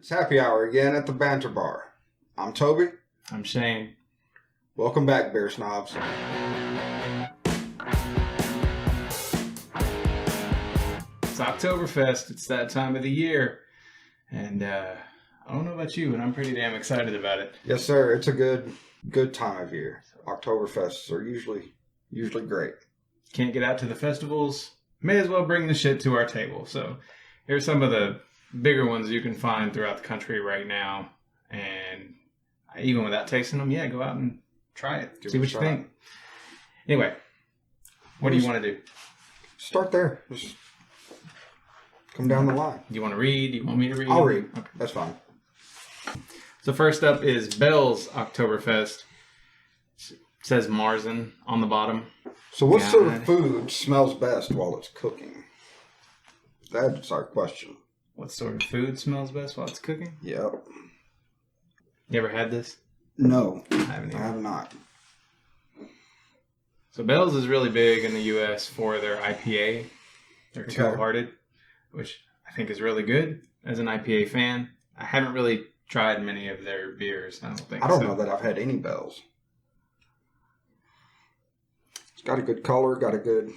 It's happy hour again at the Banter Bar. I'm Toby. I'm Shane. Welcome back, beer snobs. It's Oktoberfest. It's that time of the year. And I don't know about you, but I'm pretty damn excited about it. Yes, sir. It's a good time of year. Oktoberfests are usually great. Can't get out to the festivals? May as well bring the shit to our table. So here's some of the bigger ones you can find throughout the country right now. And even without tasting them, go out and try it. See what you think. Anyway, what do you want to do? Start there. Just come down the line. Do you want to read? Do you want me to read? I'll read. Okay. That's fine. So first up is Bell's Oktoberfest. It says Marzen on the bottom. So what sort of food smells best while it's cooking? That's our question. What sort of food smells best while it's cooking? Yep. You ever had this? No, I haven't I have not. So Bell's is really big in the U.S. for their IPA. They're Okay. Two-Hearted, which I think is really good as an IPA fan. I haven't really tried many of their beers. I don't know that I've had any Bells. It's got a good color, got a good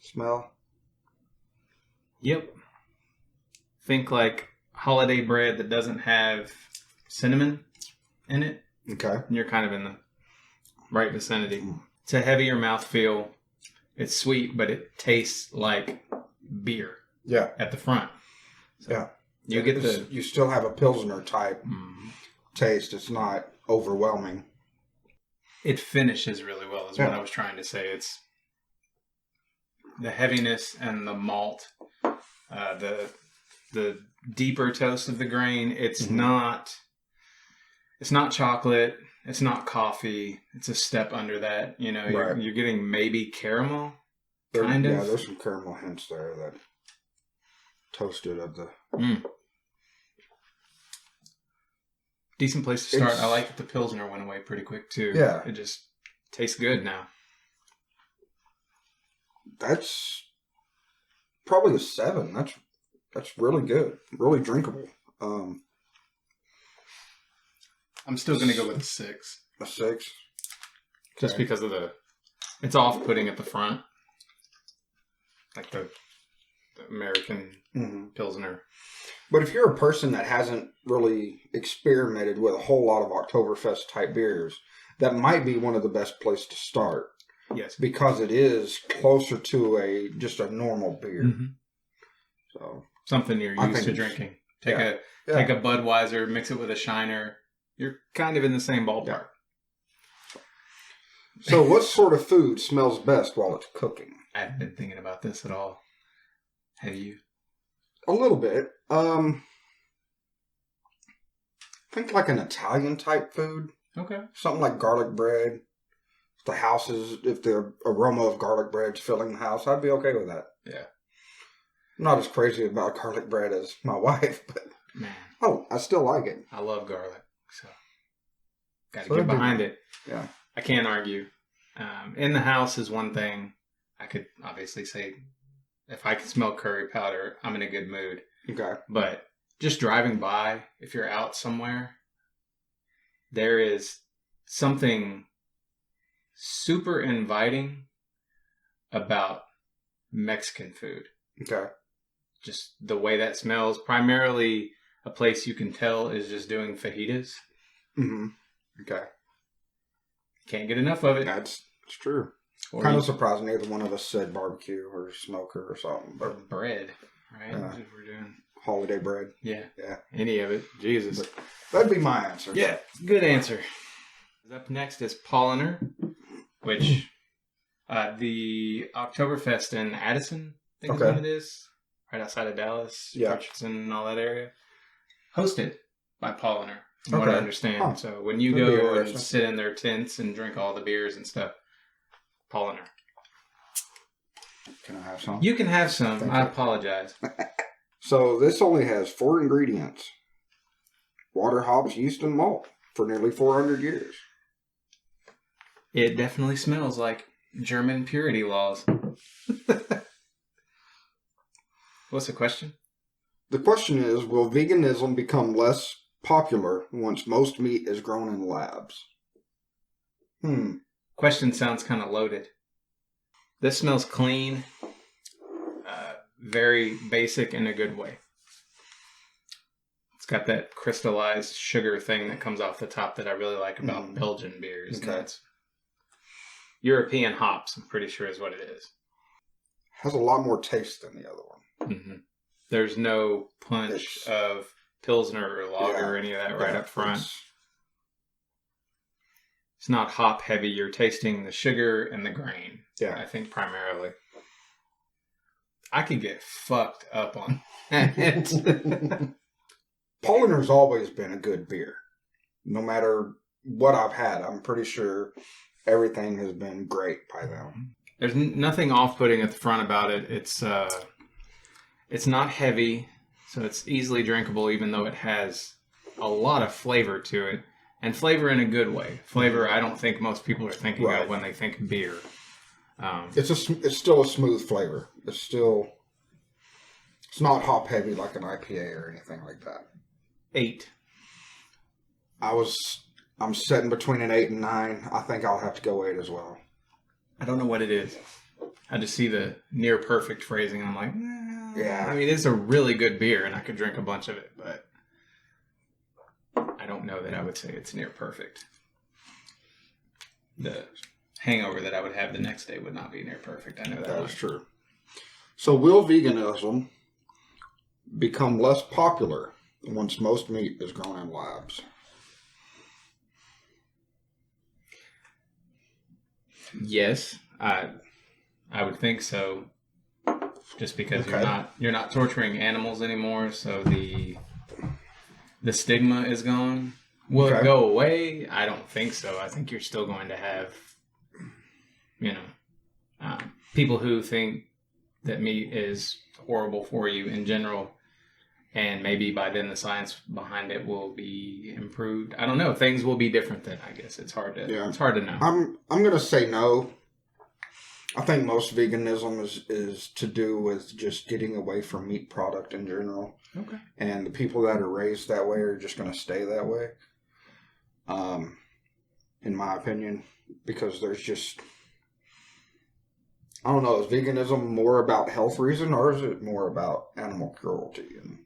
smell. Yep. Think like holiday bread that doesn't have cinnamon in it. Okay. And you're kind of in the right vicinity. It's a heavier mouthfeel. It's sweet, but it tastes like beer. Yeah. At the front. So yeah. You still have a Pilsner type taste. It's not overwhelming. It finishes really well is what I was trying to say. It's the heaviness and the malt, the deeper toast of the grain. It's not chocolate. It's not coffee. It's a step under that. You know, you're getting maybe caramel. Kind of. Yeah, there's some caramel hints there that toasted of the. Decent place to start. I like that the Pilsner went away pretty quick too. Yeah. It just tastes good now. That's probably a 7. That's really good. Really drinkable. I'm still going to go with a 6. A 6? Just because of it's off-putting at the front. Like the American Pilsner. But if you're a person that hasn't really experimented with a whole lot of Oktoberfest type beers, that might be one of the best places to start. Yes. Because it is closer to just a normal beer. So something you're used to drinking. Take a Budweiser, mix it with a Shiner. You're kind of in the same ballpark. Yeah. So what sort of food smells best while it's cooking? I haven't been thinking about this at all. Have you? A little bit. Think like an Italian type food. Okay. Something like garlic bread. If the aroma of garlic bread's filling the house, I'd be okay with that. Yeah. I'm not as crazy about garlic bread as my wife, but I still like it. I love garlic, so got to get behind it. Yeah. I can't argue. In the house is one thing. I could obviously say if I can smell curry powder, I'm in a good mood. Okay. But just driving by, if you're out somewhere, there is something super inviting about Mexican food. Okay. Just the way that smells. Primarily, a place you can tell is just doing fajitas. Okay. Can't get enough of it. It's true. Kind of surprised neither one of us said barbecue or smoker or something. But bread, right? We're doing holiday bread. Yeah. Yeah. Any of it. Jesus. But that'd be my answer. Yeah. Good answer. Up next is Paulaner, which the Oktoberfest in Addison, I think is what it is. Right outside of Dallas, Richardson and all that area. Hosted by Paulaner, from what I understand. Huh. So when you go and sit in their tents and drink all the beers and stuff, Paulaner. Can I have some? You can have some. I apologize. So this only has 4 ingredients. Water, hops, yeast, and malt for nearly 400 years. It definitely smells like German purity laws. What's the question? The question is, will veganism become less popular once most meat is grown in labs? Question sounds kind of loaded. This smells clean, very basic in a good way. It's got that crystallized sugar thing that comes off the top that I really like about Belgian beers. Okay. That's European hops, I'm pretty sure is what it is. Has a lot more taste than the other one. Mm-hmm. There's no punch of Pilsner or lager or any of that right up front. It's not hop heavy. You're tasting the sugar and the grain. Yeah. I think primarily. I could get fucked up on it. Paulaner's always been a good beer. No matter what I've had, I'm pretty sure everything has been great by them. There's nothing off-putting at the front about it. It's not heavy, so it's easily drinkable, even though it has a lot of flavor to it. And flavor in a good way. Flavor I don't think most people are thinking of when they think beer. It's still a smooth flavor. It's not hop heavy like an IPA or anything like that. 8. I'm sitting between an 8 and 9. I think I'll have to go 8 as well. I don't know what it is. I just see the near perfect phrasing and I'm like, yeah. I mean, it's a really good beer and I could drink a bunch of it, but I don't know that I would say it's near perfect. The hangover that I would have the next day would not be near perfect. I know that. That's true. So will veganism become less popular once most meat is grown in labs? Yes, I would think so. Just because you're not torturing animals anymore, so the stigma is gone. Will it go away? I don't think so. I think you're still going to have, people who think that meat is horrible for you in general, and maybe by then the science behind it will be improved. I don't know. Things will be different then. I guess it's hard to know. I'm gonna say no. I think most veganism is to do with just getting away from meat product in general. Okay. And the people that are raised that way are just going to stay that way. In my opinion, because there's just, I don't know, is veganism more about health reason or is it more about animal cruelty and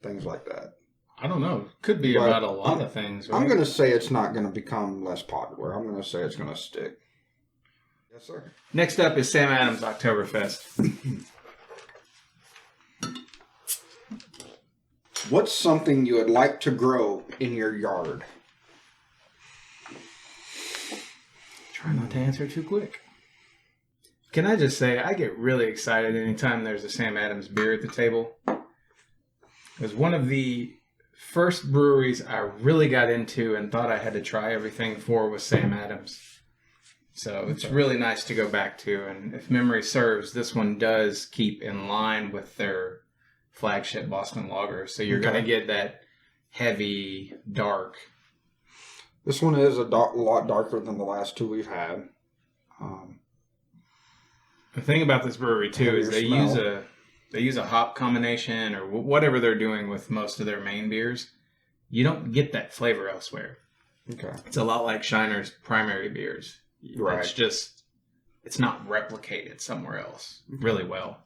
things like that? I don't know. Could be about a lot of things. Right? I'm going to say it's not going to become less popular. I'm going to say it's going to stick. Yes, sir. Next up is Sam Adams Oktoberfest. What's something you would like to grow in your yard? Try not to answer too quick. Can I just say, I get really excited anytime there's a Sam Adams beer at the table. It was one of the first breweries I really got into and thought I had to try everything for was Sam Adams. So it's really nice to go back to. And if memory serves, this one does keep in line with their flagship Boston Lager. So you're going to get that heavy, dark. This one is a lot darker than the last two we've had. The thing about this brewery, too, is they use a hop combination or whatever they're doing with most of their main beers. You don't get that flavor elsewhere. Okay. It's a lot like Shiner's primary beers. Right. It's just, it's not replicated somewhere else really well.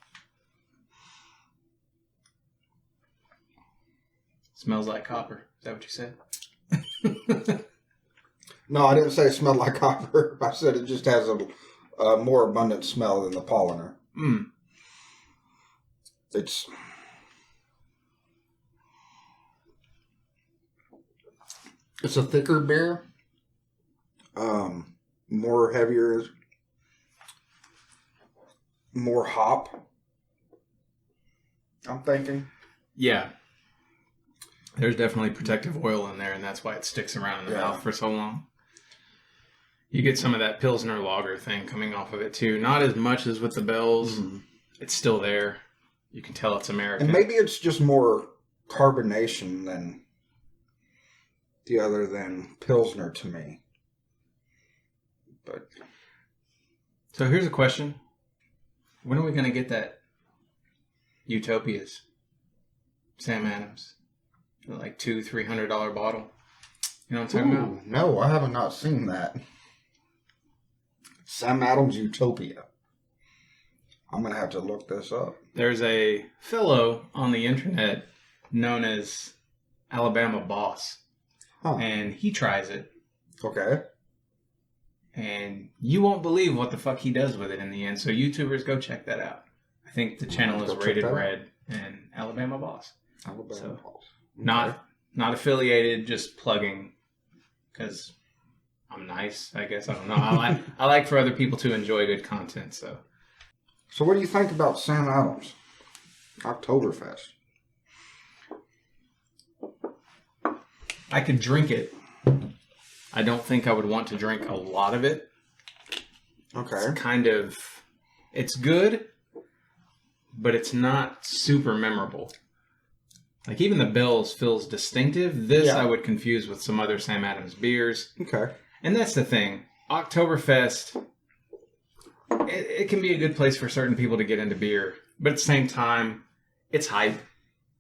Smells like copper. Is that what you said? No, I didn't say it smelled like copper. I said it just has a more abundant smell than the Paulaner. It's a thicker beer. More heavier, more hop. I'm thinking. Yeah. There's definitely protective oil in there, and that's why it sticks around in the mouth for so long. You get some of that Pilsner lager thing coming off of it, too. Not as much as with the Bells. It's still there. You can tell it's American. And maybe it's just more carbonation than the other than Pilsner to me. But so here's a question. When are we going to get that Utopias? Sam Adams. Like $200-$300 bottle. You know what I'm talking about? No, I have not seen that. Sam Adams Utopia. I'm going to have to look this up. There's a fellow on the internet known as Alabama Boss. Huh. And he tries it. Okay. And you won't believe what the fuck he does with it in the end. So YouTubers, go check that out. I think the channel is Rated Red and Alabama Boss. Alabama Boss. Okay. Not affiliated, just plugging because I'm nice, I guess. I don't know. I like for other people to enjoy good content. So what do you think about Sam Adams Oktoberfest? I could drink it. I don't think I would want to drink a lot of it. Okay. It's good, but it's not super memorable. Like, even the Bell's feels distinctive. This I would confuse with some other Sam Adams beers. Okay. And that's the thing. Oktoberfest, it can be a good place for certain people to get into beer. But at the same time, it's hype,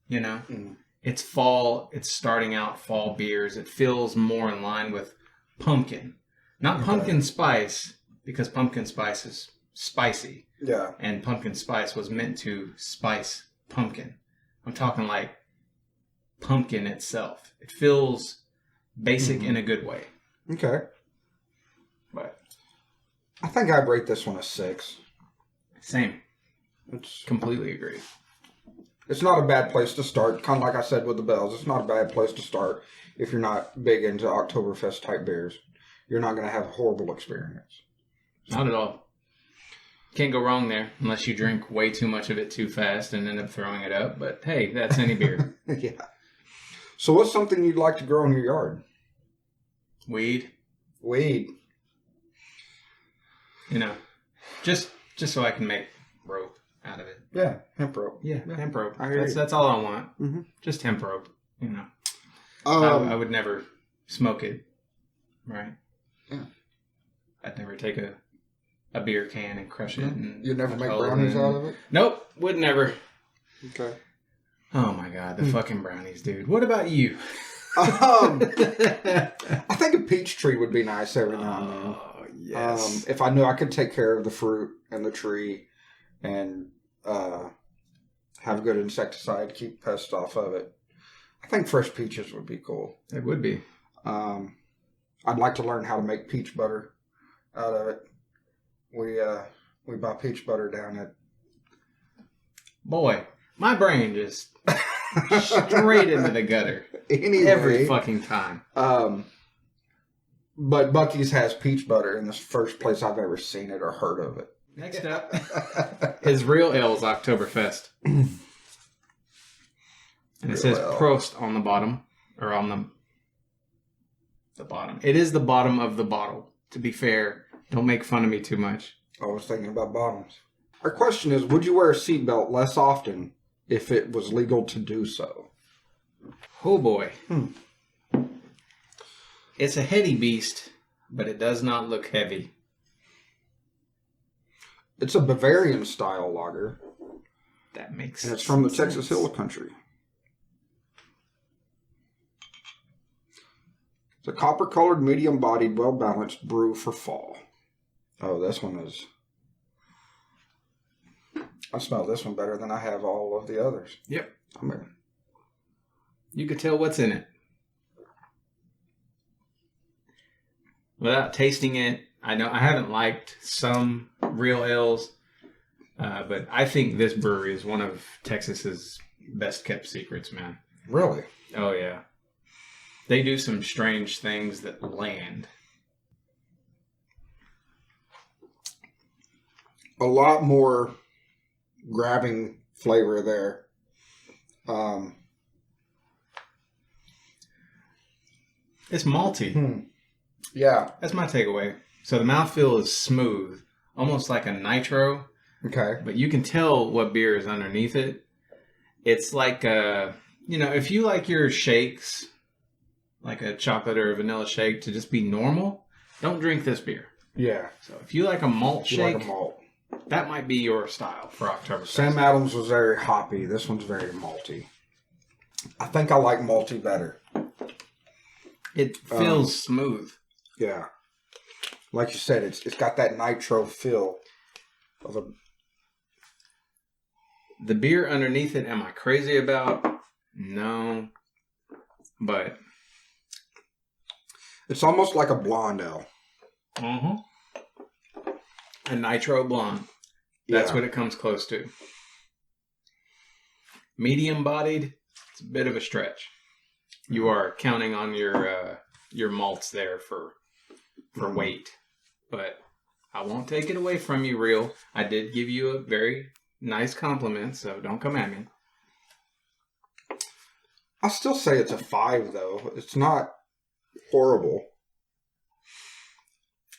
you know? Mm. It's fall. It's starting out fall beers. It feels more in line with pumpkin. Not pumpkin spice, because pumpkin spice is spicy. Yeah. And pumpkin spice was meant to spice pumpkin. I'm talking like pumpkin itself. It feels basic in a good way. Okay. But I think I'd rate this one a 6. Same. Completely agree. It's not a bad place to start. Kind of like I said with the Bells, it's not a bad place to start if you're not big into Oktoberfest type beers. You're not going to have a horrible experience. Not at all. Can't go wrong there unless you drink way too much of it too fast and end up throwing it up. But hey, that's any beer. Yeah. So what's something you'd like to grow in your yard? Weed. You know, just so I can make rope out of it. Yeah, hemp rope. Yeah, hemp rope. I hear you. That's all I want. Mm-hmm. Just hemp rope. You know, I would never smoke it. Right. Yeah. I'd never take a beer can and crush it. And you'd never make brownies out of it? Nope, would never. Okay. Oh my God, the fucking brownies, dude. What about you? I think a peach tree would be nice every now and then. Oh, yes. If I knew I could take care of the fruit and the tree and have good insecticide to keep pests off of it, I think fresh peaches would be cool. It would be. I'd like to learn how to make peach butter out of it. We buy peach butter down at... Boy, my brain just straight into the gutter. Anyway, every fucking time. But Buc-ee's has peach butter, and this is the first place I've ever seen it or heard of it. Next up is Real Ale's Oktoberfest. And it says Prost on the bottom, or on the bottom. It is the bottom of the bottle. To be fair, don't make fun of me too much. I was thinking about bottoms. Our question is, would you wear a seatbelt less often if it was legal to do so? Oh boy. It's a heady beast, but it does not look heavy. It's a Bavarian style lager. That makes sense. And it's from the Texas Hill Country. It's a copper-colored, medium-bodied, well-balanced brew for fall. Oh, this one is... I smell this one better than I have all of the others. Yep. I mean, you could tell what's in it. Without tasting it, I know I haven't liked some Real Ales, but I think this brewery is one of Texas's best kept secrets, man. Really? Oh, yeah. They do some strange things that land. A lot more grabbing flavor there. It's malty. Yeah. That's my takeaway. So the mouthfeel is smooth, almost like a nitro. Okay. But you can tell what beer is underneath it. It's like if you like your shakes, like a chocolate or a vanilla shake, to just be normal, don't drink this beer. Yeah. So if you like a malt shake, like a malt, that might be your style for Oktoberfest. Sam Adams was very hoppy. This one's very malty. I think I like malty better. It feels smooth. Yeah. Like you said, it's got that nitro feel of a... The beer underneath it, am I crazy about? No. But... It's almost like a blonde ale. Uh-huh. A nitro blonde. That's what it comes close to. Medium bodied, it's a bit of a stretch. You are counting on your malts there for weight. But I won't take it away from you, Real. I did give you a very nice compliment, so don't come at me. I still say it's a 5, though. It's not horrible.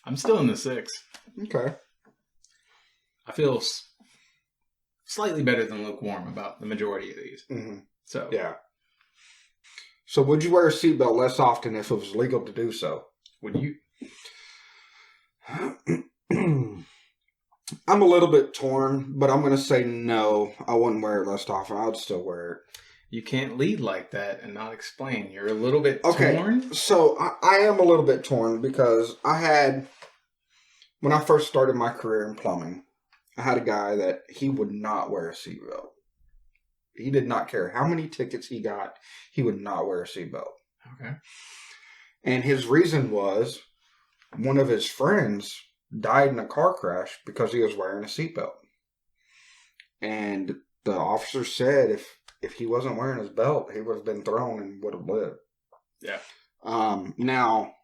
I'm still in the 6. Okay. I feel slightly better than lukewarm about the majority of these. Mm-hmm. So yeah. So would you wear a seatbelt less often if it was legal to do so? Would you? I'm a little bit torn, but I'm going to say no. I wouldn't wear it less often. I would still wear it. You can't lead like that and not explain. You're a little bit torn? So I am a little bit torn because when I first started my career in plumbing, I had a guy that he would not wear a seatbelt. He did not care how many tickets he got. He would not wear a seatbelt. Okay. And his reason was one of his friends died in a car crash because he was wearing a seatbelt. And the officer said if he wasn't wearing his belt, he would have been thrown and would have lived. Yeah. Now,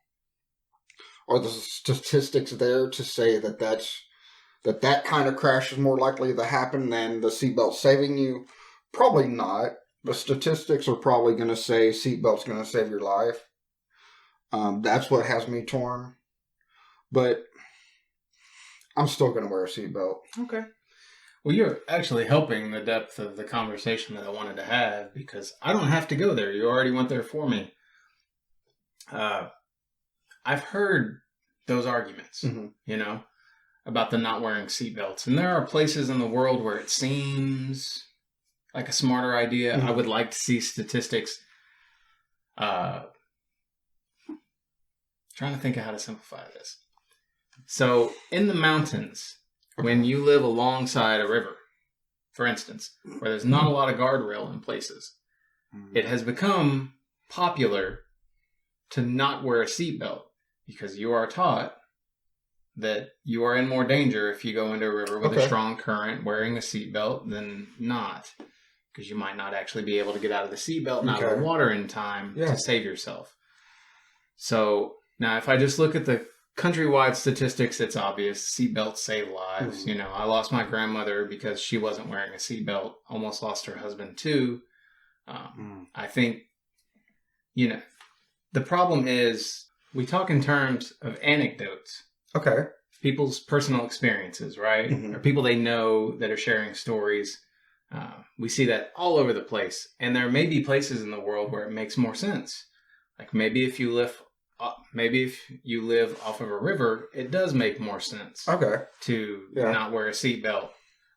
are the statistics there to say that kind of crash is more likely to happen than the seatbelt saving you? Probably not. The statistics are probably going to say seatbelt's going to save your life. That's what has me torn. But I'm still going to wear a seatbelt. Okay. Well, you're actually helping the depth of the conversation that I wanted to have because I don't have to go there. You already went there for me. I've heard those arguments, about the not wearing seatbelts. And there are places in the world where it seems like a smarter idea. I would like to see statistics. Trying to think of how to simplify this. So, in the mountains, when you live alongside a river, for instance, where there's not a lot of guardrail in places, it has become popular to not wear a seatbelt because you are taught that you are in more danger if you go into a river with a strong current wearing a seatbelt than not, because you might not actually be able to get out of the seatbelt and out of the water in time to save yourself. So now if I just look at the countrywide statistics, it's obvious. Seatbelts save lives. I lost my grandmother because she wasn't wearing a seatbelt. Almost lost her husband too. I think, the problem is we talk in terms of anecdotes. Okay. People's personal experiences, right? Or people they know that are sharing stories. We see that all over the place. And there may be places in the world where it makes more sense. Like maybe if you live off of a river, it does make more sense to not wear a seatbelt.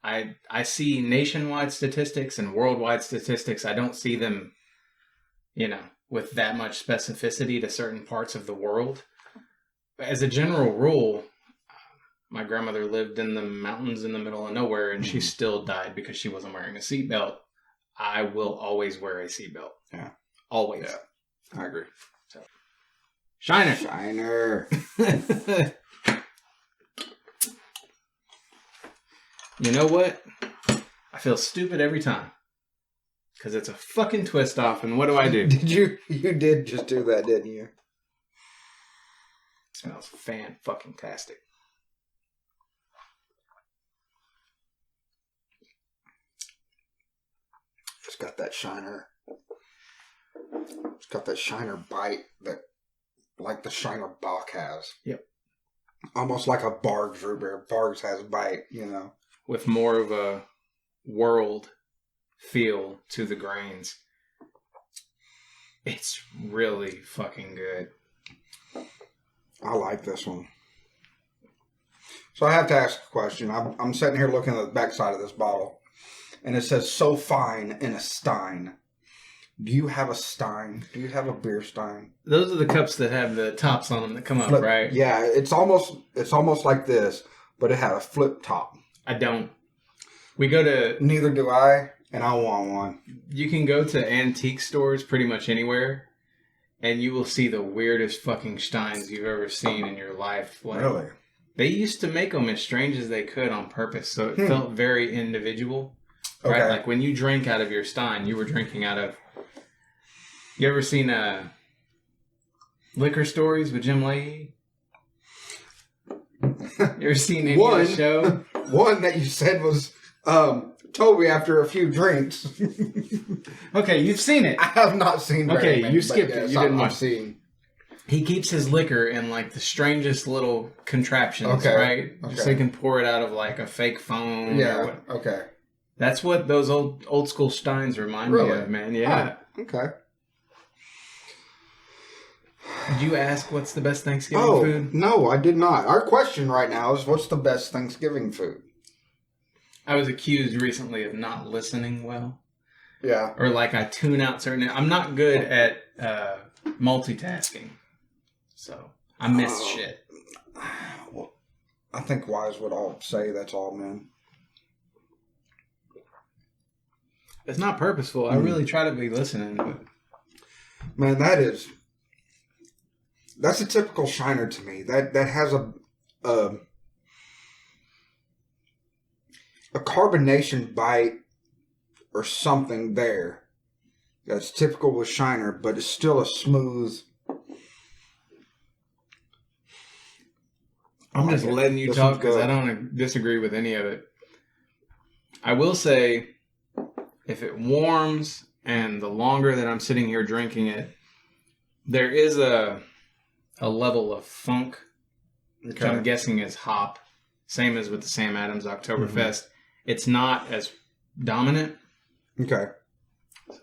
I see nationwide statistics and worldwide statistics. I don't see them, with that much specificity to certain parts of the world. But as a general rule, my grandmother lived in the mountains in the middle of nowhere, and she still died because she wasn't wearing a seatbelt. I will always wear a seatbelt. Yeah. Always. Yeah. I agree. So. Shiner. You know what? I feel stupid every time. Because it's a fucking twist off, and what do I do? You did just do that, didn't you? It smells fan-fucking-tastic. It's got that shiner. It's got that shiner bite that, like the Shiner Bock has. Yep. Almost like a Barg's root beer. Barg's has bite, With more of a world feel to the grains. It's really fucking good. I like this one. So I have to ask a question. I'm sitting here looking at the backside of this bottle, and it says "so fine in a stein." Do you have a Stein? Do you have a beer Stein? Those are the cups that have the tops on them that come up, right? Yeah, it's almost like this, but it has a flip top. I don't. We go to... Neither do I, and I want one. You can go to antique stores pretty much anywhere, and you will see the weirdest fucking Steins you've ever seen in your life. Like, really? They used to make them as strange as they could on purpose, so it felt very individual. Okay. Right? Like when you drank out of your Stein, you were drinking out of... You ever seen Liquor Stories with Jim Leahy? You ever seen any of the show? One that you said was Toby after a few drinks. Okay, you've seen it. I have not seen it. Okay, you skipped it. You didn't watch it. He keeps his liquor in like the strangest little contraptions, right? Okay. So he can pour it out of like a fake phone. Yeah. Okay. That's what those old school Steins remind me of, man. Yeah. Okay. Did you ask what's the best Thanksgiving food? No, I did not. Our question right now is what's the best Thanksgiving food? I was accused recently of not listening well. Yeah. Or like I tune out certain... I'm not good at multitasking. So I miss shit. Well, I think wise would all say that's all, man. It's not purposeful. I really try to be listening. But... Man, that's a typical Shiner to me. That has a carbonation bite or something there that's typical with Shiner, but it's still a smooth. I'm just letting you talk because I don't disagree with any of it. I will say, if it warms and the longer that I'm sitting here drinking it, there is a level of funk, which I'm guessing is hop. Same as with the Sam Adams Oktoberfest. Mm-hmm. It's not as dominant. Okay.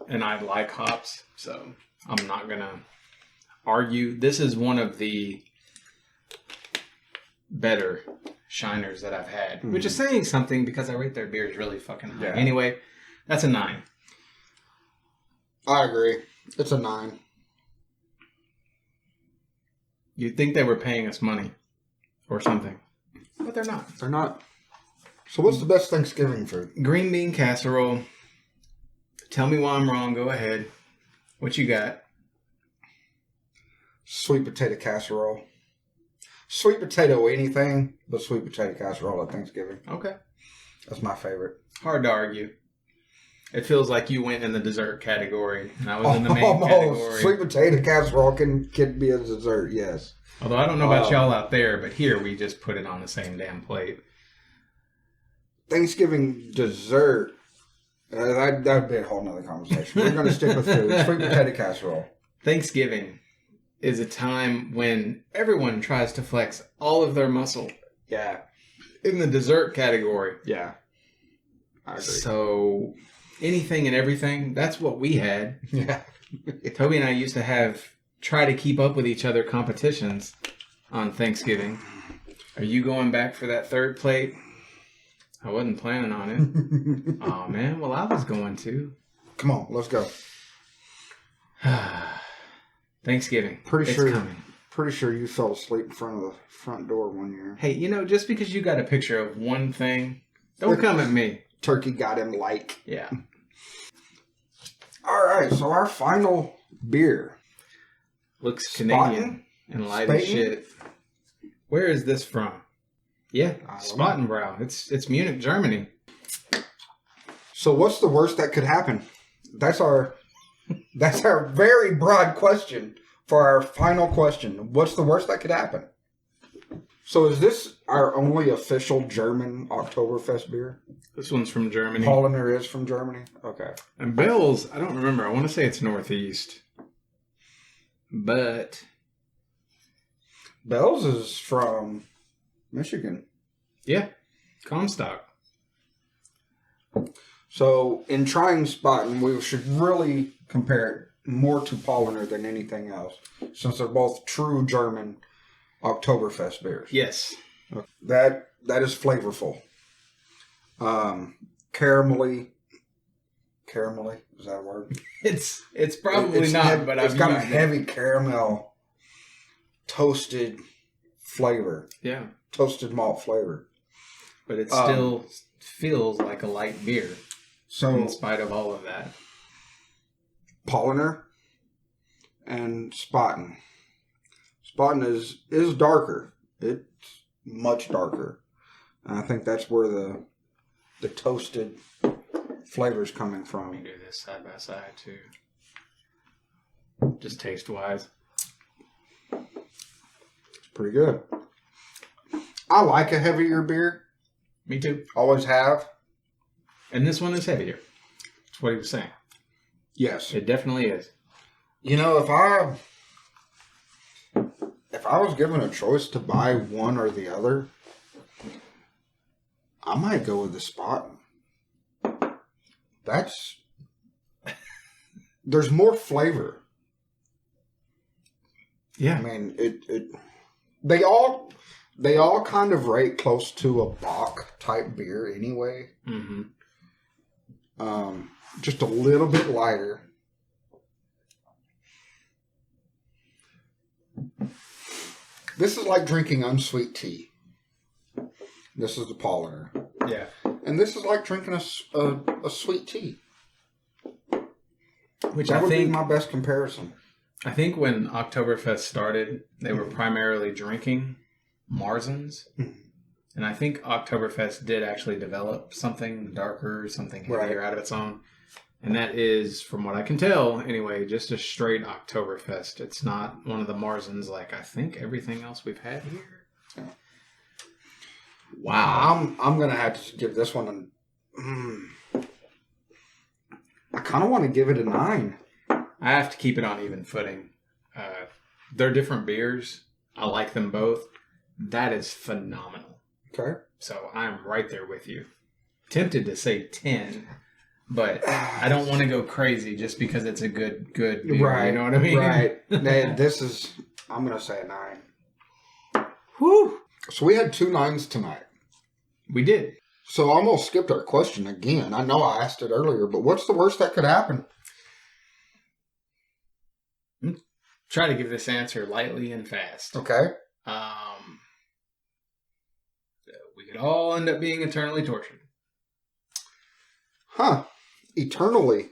And I like hops, so I'm not going to argue. This is one of the better Shiners that I've had, which is saying something because I rate their beers really fucking high. Yeah. Anyway, that's a 9. I agree. It's a 9. You'd think they were paying us money or something, but they're not. They're not. So what's the best Thanksgiving food? Green bean casserole. Tell me why I'm wrong. Go ahead. What you got? Sweet potato casserole. Sweet potato anything, but sweet potato casserole at Thanksgiving. Okay. That's my favorite. Hard to argue. It feels like you went in the dessert category, and I was in the main category. Sweet potato casserole can be a dessert, yes. Although I don't know about y'all out there, but here we just put it on the same damn plate. Thanksgiving dessert, that would be a whole nother conversation. We're going to stick with food. Sweet potato casserole. Thanksgiving is a time when everyone tries to flex all of their muscle. Yeah. In the dessert category. Yeah. I agree. So anything and everything, that's what we had. Yeah. Toby and I used to try to keep up with each other competitions on Thanksgiving. Are you going back for that third plate? I wasn't planning on it. Oh man, well I was going to. Come on, let's go. Thanksgiving. Pretty sure you fell asleep in front of the front door one year. Hey, just because you got a picture of one thing, don't come at me. Turkey got him like. Yeah. All right, so our final beer. Looks Canadian and light as shit. Where is this from? Yeah, Spaten. It's Munich, Germany. So what's the worst that could happen? That's our very broad question for our final question. What's the worst that could happen? So is this our only official German Oktoberfest beer? This one's from Germany. Paulaner is from Germany? Okay. And Bell's, I don't remember. I want to say it's Northeast. But Bell's is from Michigan. Yeah. Comstock. So in trying Spaten, we should really compare it more to Paulaner than anything else, since they're both true German Oktoberfest beers. Yes. That is flavorful. Caramelly Caramelly, is that a word? It's probably not, but it's I've got a used it. heavy caramel, toasted flavor. Yeah. Toasted malt flavor. But it still feels like a light beer. So, in spite of all of that. Paulaner and Spaten. Spaten is darker. It's much darker. And I think that's where the toasted flavor's coming from. Let me do this side by side too. Just taste wise. It's pretty good. I like a heavier beer. Me too. Always have. And this one is heavier. That's what he was saying. Yes. It definitely is. You know, if I was given a choice to buy one or the other, I might go with the Spaten. There's more flavor. Yeah. I mean, they all kind of rate close to a Bock type beer anyway. Mm-hmm. Just a little bit lighter. This is like drinking unsweet tea. This is the Paulaner. Yeah. And this is like drinking a sweet tea. Which that I would think be my best comparison. I think when Oktoberfest started, they were primarily drinking Marzens. And I think Oktoberfest did actually develop something darker, something heavier out of its own. And that is, from what I can tell, anyway, just a straight Oktoberfest. It's not one of the Marzens like I think everything else we've had here. Yeah. Wow. I'm going to have to give this one I kind of want to give it a 9. I have to keep it on even footing. They're different beers. I like them both. That is phenomenal. Okay. So I'm right there with you. Tempted to say 10, but I don't want to go crazy just because it's a good beer. Right. You know what I mean? Right. I'm going to say a 9. Whew. So we had 2 9s tonight. We did. So I almost skipped our question again. I know I asked it earlier, but what's the worst that could happen? Try to give this answer lightly and fast. Okay. We could all end up being eternally tortured. Huh. Eternally.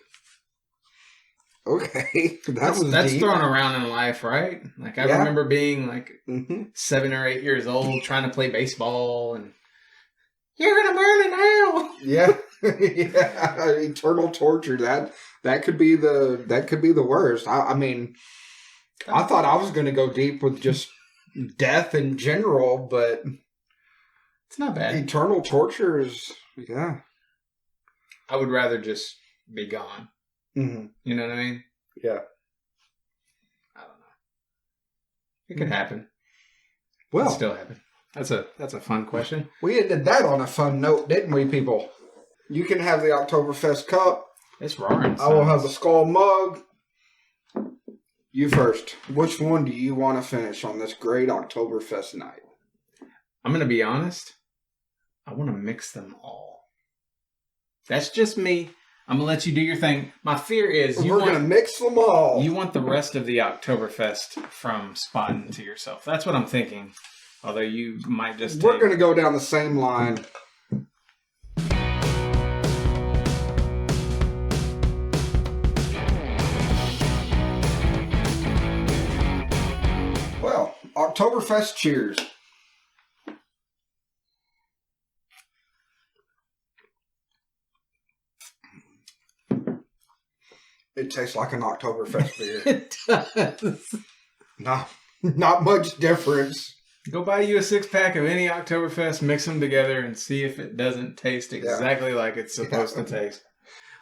Okay. That's deep. thrown around in life, right? Like I remember being like 7 or 8 years old trying to play baseball and you're gonna burn in hell. Yeah. Yeah. Eternal torture. That could be the worst. I mean, I thought I was gonna go deep with just death in general, but it's not bad. Eternal torture is I would rather just be gone. Mm-hmm. You know what I mean? Yeah. I don't know. It could happen. Well, it still happen. That's a fun question. We ended that on a fun note, didn't we, people? You can have the Oktoberfest cup. It's roaring. I will have the skull mug. You first. Which one do you want to finish on this great Oktoberfest night? I'm going to be honest. I want to mix them all. That's just me. I'm going to let you do your thing. My fear is we're going to mix them all. You want the rest of the Oktoberfest from Spaten to yourself. That's what I'm thinking. Although you might just We're going to go down the same line. Well, Oktoberfest cheers. It tastes like an Oktoberfest beer. It does. Not much difference. Go buy you a 6-pack of any Oktoberfest, mix them together, and see if it doesn't taste exactly like it's supposed to taste.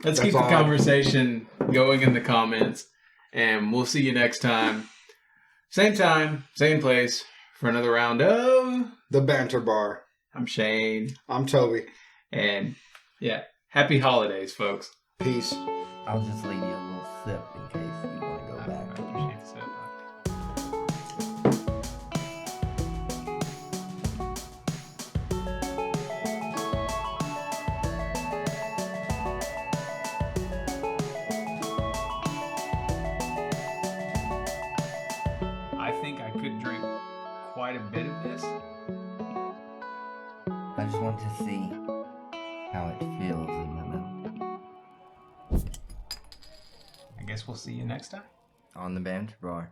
Let's keep the conversation going in the comments, and we'll see you next time. Same place, for another round of The Banter Bar. I'm Shane. I'm Toby. And, happy holidays, folks. Peace. I'll just leave you a little sip in case you want to go back. I appreciate the sip. quite a bit of this. I just want to see how it feels in my mouth. I guess we'll see you next time. On the Banter Bar.